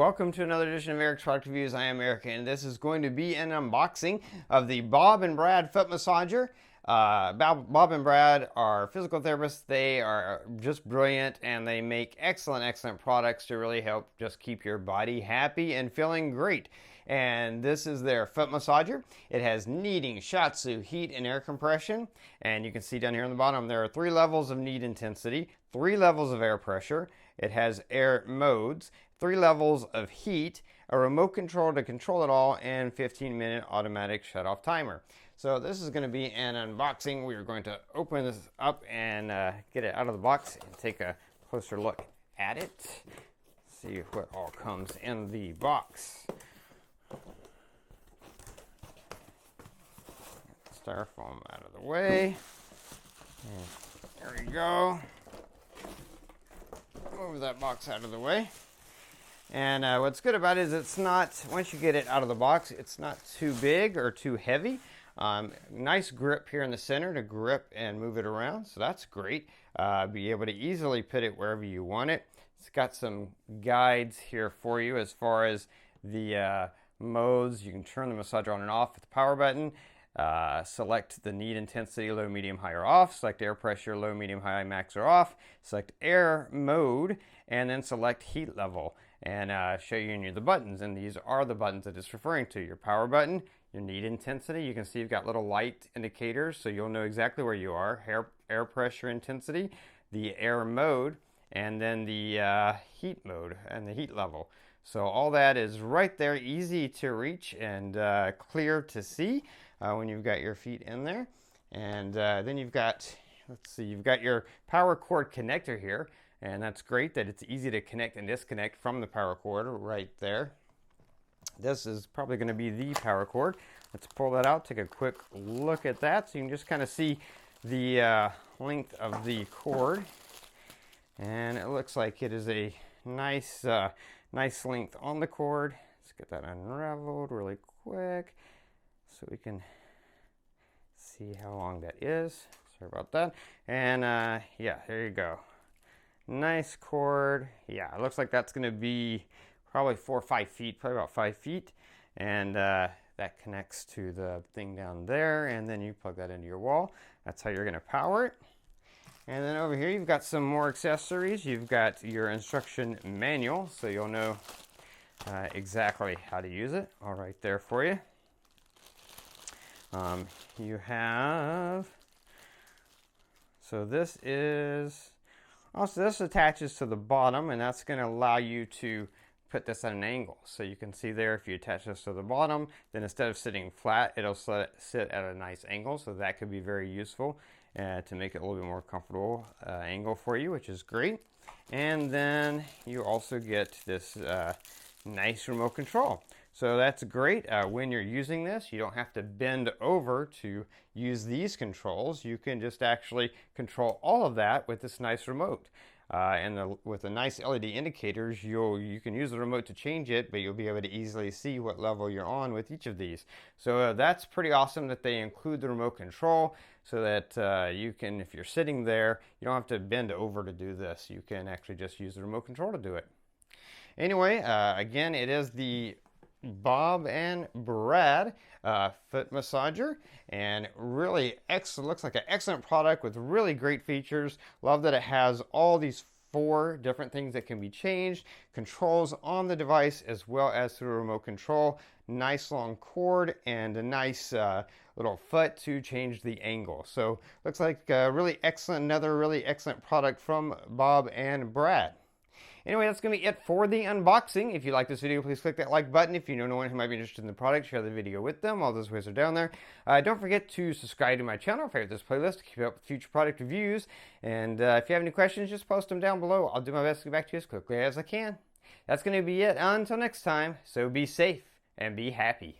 welcome to another edition of Eric's Product Reviews. I am Eric, and this is going to be an unboxing of the Bob and Brad foot massager. Bob and Brad are physical therapists. They are just brilliant, and they make excellent products to really help just keep your body happy and feeling great. And this is their foot massager. It has kneading, shiatsu, heat, and air compression. And you can see down here on the bottom, there are 3 levels of knead intensity, 3 levels of air pressure. It has air modes, 3 levels of heat, a remote control to control it all, and 15-minute automatic shut-off timer. So this is going to be an unboxing. We are going to open this up and get it out of the box and take a closer look at it. See what all comes in the box. Styrofoam out of the way. And there we go. Move that box out of the way. And what's good about it is it's not, once you get it out of the box, it's not too big or too heavy. Nice grip here in the center to grip and move it around, so that's great. Be able to easily put it wherever you want it. It's got some guides here for you as far as the modes. You can turn the massager on and off with the power button. Select the knead intensity, low, medium, high, or off. Select air pressure, low, medium, high, max, or off. Select air mode, and then select heat level. And show you the buttons, and these are the buttons that it's referring to. Your power button, your knead intensity. You can see you've got little light indicators, so you'll know exactly where you are. Air pressure intensity, the air mode, and then the heat mode and the heat level. So all that is right there, easy to reach and clear to see when you've got your feet in there. And then you've got, you've got your power cord connector here. And that's great that it's easy to connect and disconnect from the power cord right there. This is probably going to be the power cord. Let's pull that out, take a quick look at that so you can just kind of see the length of the cord. And it looks like it is a nice length on the cord. Let's get that unraveled really quick so we can see how long that is. Sorry about that. And yeah, there you go. Nice cord. Yeah, it looks like that's going to be probably 4 or 5 feet, probably about 5 feet. And that connects to the thing down there, and then you plug that into your wall. That's how you're going to power it. And then over here you've got some more accessories. You've got your instruction manual, so you'll know exactly how to use it. All right there for you. You have, so this is, also this attaches to the bottom, and that's going to allow you to put this at an angle. So you can see there, if you attach this to the bottom, then instead of sitting flat, it'll sit at a nice angle. So that could be very useful to make it a little bit more comfortable angle for you, which is great. And then you also get this nice remote control. So that's great. When you're using this, you don't have to bend over to use these controls. You can just actually control all of that with this nice remote. With the nice LED indicators, you can use the remote to change it, but you'll be able to easily see what level you're on with each of these. So that's pretty awesome that they include the remote control so that you can, if you're sitting there, you don't have to bend over to do this. You can actually just use the remote control to do it. Anyway, again, it is the Bob and Brad foot massager, and really excellent, looks like an excellent product with really great features. Love that it has all these 4 different things that can be changed, controls on the device as well as through a remote control. Nice long cord and a nice little foot to change the angle. So looks like really excellent, another really excellent product from Bob and Brad. Anyway, that's going to be it for the unboxing. If you like this video, please click that like button. If you know anyone who might be interested in the product, share the video with them. All those ways are down there. Don't forget to subscribe to my channel, favorite this playlist to keep up with future product reviews. And if you have any questions, just post them down below. I'll do my best to get back to you as quickly as I can. That's going to be it. Until next time, so be safe and be happy.